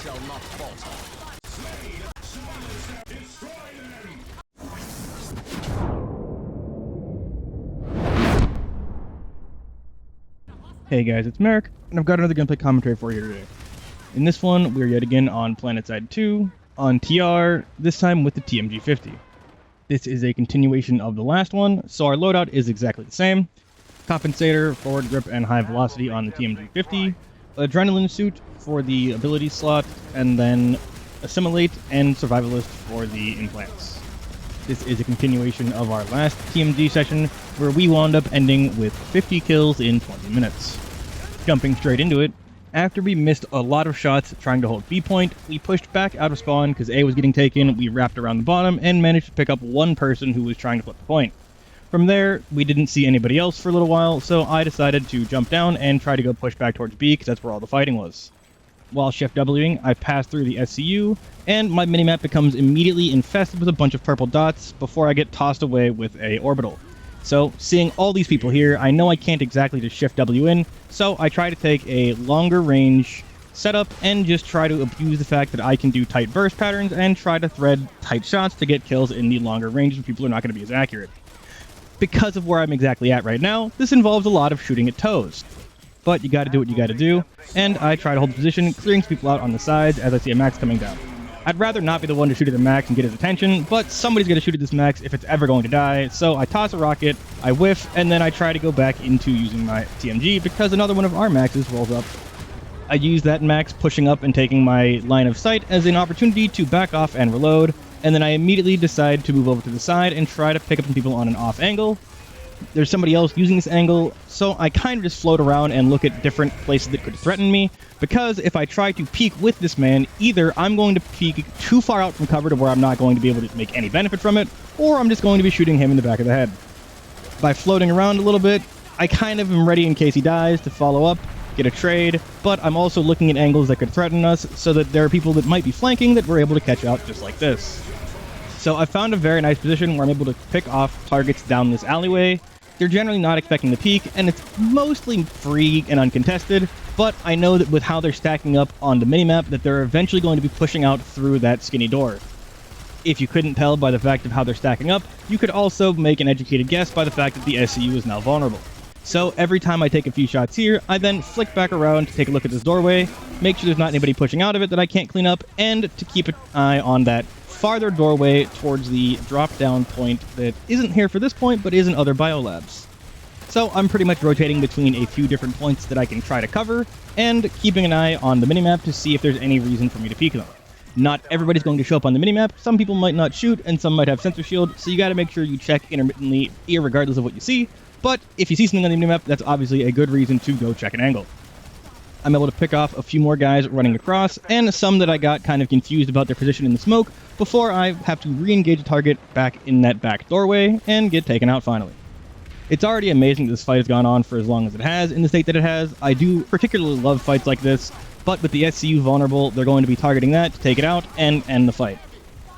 shall not falter. Hey guys, it's Merrick, and I've got another gameplay commentary for you today. In this one, we're yet again on Planetside 2, on TR, this time with the TMG 50. This is a continuation of the last one, so our loadout is exactly the same. Compensator, forward grip, and high velocity on the TMG 50, adrenaline suit for the ability slot, and then assimilate and survivalist for the implants. This is a continuation of our last TMG session, where we wound up ending with 50 kills in 20 minutes. Jumping straight into it, after we missed a lot of shots trying to hold B point, we pushed back out of spawn because A was getting taken, we wrapped around the bottom, and managed to pick up one person who was trying to flip the point. From there, we didn't see anybody else for a little while, so I decided to jump down and try to go push back towards B because that's where all the fighting was. While Shift Wing, I pass through the SCU, and my minimap becomes immediately infested with a bunch of purple dots before I get tossed away with a orbital. So, seeing all these people here, I know I can't exactly just Shift W in, so I try to take a longer range setup and just try to abuse the fact that I can do tight burst patterns and try to thread tight shots to get kills in the longer range where people are not going to be as accurate. Because of where I'm exactly at right now, this involves a lot of shooting at toes. But you gotta do what you gotta do, and I try to hold the position, clearing people out on the sides as I see a max coming down. I'd rather not be the one to shoot at the max and get his attention, but somebody's gonna shoot at this max if it's ever going to die, so I toss a rocket, I whiff, and then I try to go back into using my TMG because another one of our maxes rolls up. I use that max pushing up and taking my line of sight as an opportunity to back off and reload, and then I immediately decide to move over to the side and try to pick up some people on an off angle. There's somebody else using this angle, so I kind of just float around and look at different places that could threaten me, because if I try to peek with this man, either I'm going to peek too far out from cover to where I'm not going to be able to make any benefit from it, or I'm just going to be shooting him in the back of the head. By floating around a little bit, I kind of am ready in case he dies to follow up, get a trade, but I'm also looking at angles that could threaten us so that there are people that might be flanking that we're able to catch out just like this. So I found a very nice position where I'm able to pick off targets down this alleyway. They're generally not expecting the peek, and it's mostly free and uncontested, but I know that with how they're stacking up on the minimap that they're eventually going to be pushing out through that skinny door. If you couldn't tell by the fact of how they're stacking up, you could also make an educated guess by the fact that the SCU is now vulnerable. So every time I take a few shots here, I then flick back around to take a look at this doorway, make sure there's not anybody pushing out of it that I can't clean up, and to keep an eye on that farther doorway towards the drop-down point that isn't here for this point, but is in other biolabs. So I'm pretty much rotating between a few different points that I can try to cover, and keeping an eye on the minimap to see if there's any reason for me to peek them. Not everybody's going to show up on the minimap, some people might not shoot, and some might have sensor shield, so you gotta make sure you check intermittently, irregardless of what you see, but if you see something on the minimap, that's obviously a good reason to go check an angle. I'm able to pick off a few more guys running across, and some that I got kind of confused about their position in the smoke before I have to re-engage a target back in that back doorway and get taken out finally. It's already amazing that this fight has gone on for as long as it has in the state that it has. I do particularly love fights like this, but with the SCU vulnerable, they're going to be targeting that to take it out and end the fight.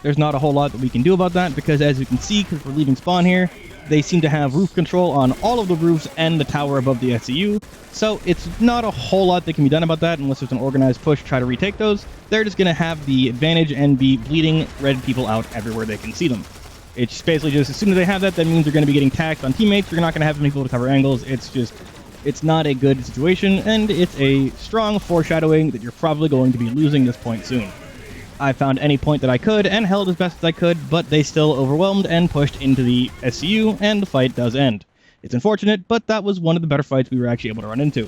There's not a whole lot that we can do about that because, as you can see, because we're leaving spawn here, they seem to have roof control on all of the roofs and the tower above the SCU, so it's not a whole lot that can be done about that unless there's an organized push to try to retake those. They're just going to have the advantage and be bleeding red people out everywhere they can see them. It's basically just, as soon as they have that, that means they're going to be getting taxed on teammates. You're not going to have many people to cover angles. It's not a good situation, and it's a strong foreshadowing that you're probably going to be losing this point soon. I found any point that I could and held as best as I could, but they still overwhelmed and pushed into the SCU, and the fight does end. It's unfortunate, but that was one of the better fights we were actually able to run into.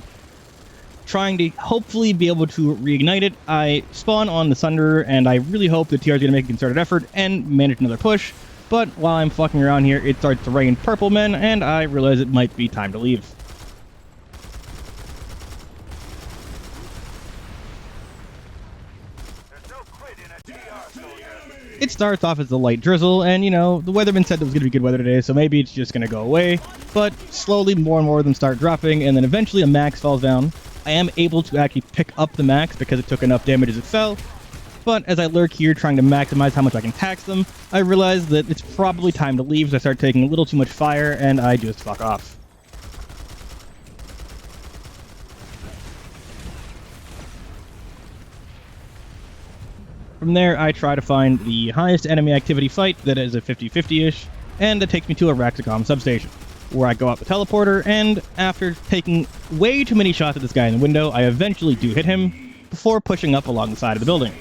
Trying to hopefully be able to reignite it, I spawn on the Sunderer, and I really hope the TR is going to make a concerted effort and manage another push, but while I'm fucking around here, it starts to rain purple men, and I realize it might be time to leave. It starts off as a light drizzle, and you know, the weatherman said it was going to be good weather today, so maybe it's just going to go away, but slowly more and more of them start dropping, and then eventually a max falls down. I am able to actually pick up the max because it took enough damage as it fell, but as I lurk here trying to maximize how much I can tax them, I realize that it's probably time to leave, so I start taking a little too much fire, and I just fuck off. From there, I try to find the highest enemy activity fight that is a 50-50-ish, and that takes me to a Raxacom substation, where I go out the teleporter, and after taking way too many shots at this guy in the window, I eventually do hit him, before pushing up along the side of the building.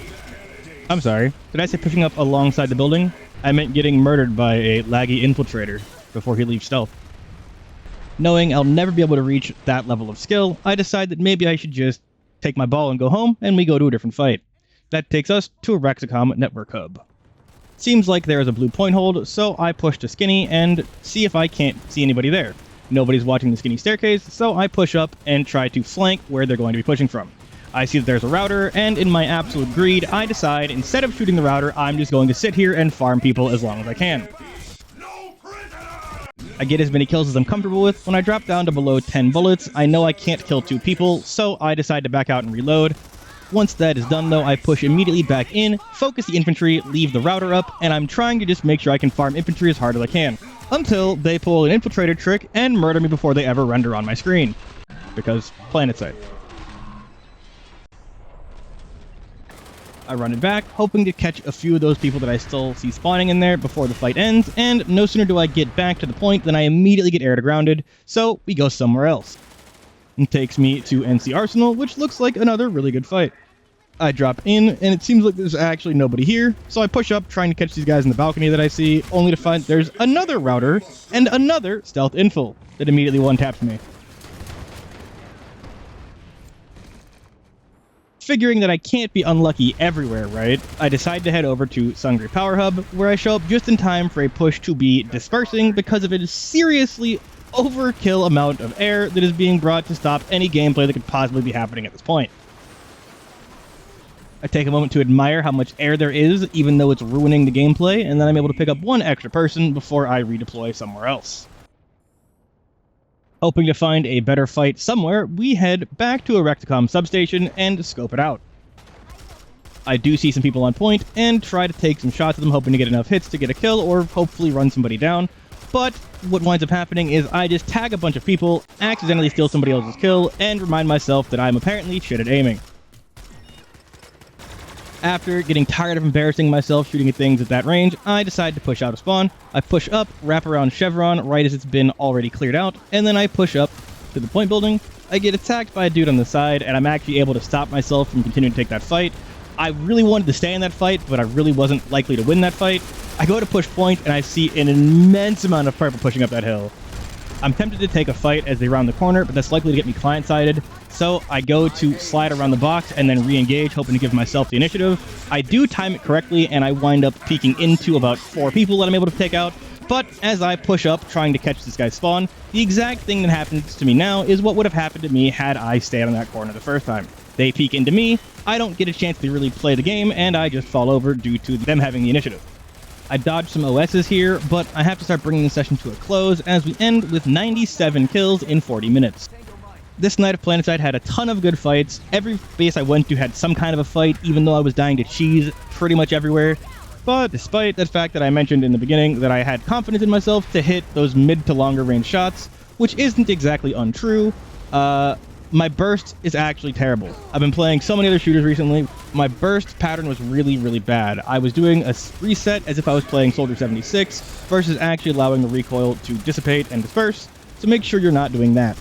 I'm sorry, did I say pushing up alongside the building? I meant getting murdered by a laggy infiltrator before he leaves stealth. Knowing I'll never be able to reach that level of skill, I decide that maybe I should just take my ball and go home, and we go to a different fight. That takes us to a Raxacom network hub. Seems like there is a blue point hold, so I push to Skinny and see if I can't see anybody there. Nobody's watching the Skinny staircase, so I push up and try to flank where they're going to be pushing from. I see that there's a router, and in my absolute greed, I decide instead of shooting the router, I'm just going to sit here and farm people as long as I can. I get as many kills as I'm comfortable with. When I drop down to below 10 bullets, I know I can't kill 2 people, so I decide to back out and reload. Once that is done though, I push immediately back in, focus the infantry, leave the router up, and I'm trying to just make sure I can farm infantry as hard as I can. Until they pull an infiltrator trick and murder me before they ever render on my screen. Because Planetside. I run it back, hoping to catch a few of those people that I still see spawning in there before the fight ends, and no sooner do I get back to the point than I immediately get air to grounded, so we go somewhere else. It takes me to NC Arsenal, which looks like another really good fight. I drop in, and it seems like there's actually nobody here, so I push up trying to catch these guys in the balcony that I see, only to find there's another router and another stealth infil that immediately one-taps me. Figuring that I can't be unlucky everywhere, right, I decide to head over to Sungri Power Hub, where I show up just in time for a push to be dispersing because of a seriously overkill amount of air that is being brought to stop any gameplay that could possibly be happening at this point. I take a moment to admire how much air there is, even though it's ruining the gameplay, and then I'm able to pick up one extra person before I redeploy somewhere else. Hoping to find a better fight somewhere, we head back to a Raxacom substation and scope it out. I do see some people on point and try to take some shots at them, hoping to get enough hits to get a kill or hopefully run somebody down. But what winds up happening is I just tag a bunch of people, accidentally steal somebody else's kill, and remind myself that I'm apparently shit at aiming. After getting tired of embarrassing myself shooting at things at that range, I decide to push out of spawn. I push up, wrap around Chevron right as it's been already cleared out, and then I push up to the point building. I get attacked by a dude on the side, and I'm actually able to stop myself from continuing to take that fight. I really wanted to stay in that fight, but I really wasn't likely to win that fight. I go to push point, and I see an immense amount of purple pushing up that hill. I'm tempted to take a fight as they round the corner, but that's likely to get me client-sided, so I go to slide around the box and then re-engage, hoping to give myself the initiative. I do time it correctly, and I wind up peeking into about 4 people that I'm able to take out, but as I push up, trying to catch this guy's spawn, the exact thing that happens to me now is what would have happened to me had I stayed on that corner the first time. They peek into me, I don't get a chance to really play the game, and I just fall over due to them having the initiative. I dodged some OSs here, but I have to start bringing the session to a close as we end with 97 kills in 40 minutes. This night of Planetside had a ton of good fights. Every base I went to had some kind of a fight, even though I was dying to cheese pretty much everywhere. But despite the fact that I mentioned in the beginning that I had confidence in myself to hit those mid to longer range shots, which isn't exactly untrue, my burst is actually terrible. I've been playing so many other shooters recently. My burst pattern was really, really bad. I was doing a reset as if I was playing Soldier 76 versus actually allowing the recoil to dissipate and disperse, so make sure you're not doing that.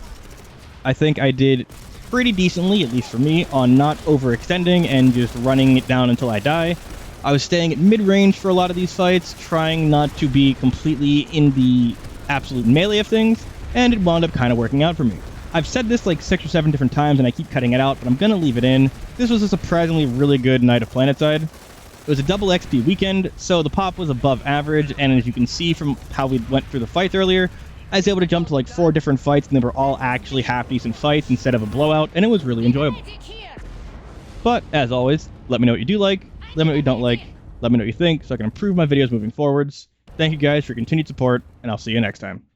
I think I did pretty decently, at least for me, on not overextending and just running it down until I die. I was staying at mid-range for a lot of these fights, trying not to be completely in the absolute melee of things, and it wound up kind of working out for me. I've said this like 6 or 7 different times and I keep cutting it out, but I'm gonna leave it in. This was a surprisingly really good night of Planetside. It was a double XP weekend, so the pop was above average, and as you can see from how we went through the fights earlier, I was able to jump to like 4 different fights and they were all actually half-decent fights instead of a blowout, and it was really enjoyable. But, as always, let me know what you do like, let me know what you don't like, let me know what you think so I can improve my videos moving forwards. Thank you guys for your continued support, and I'll see you next time.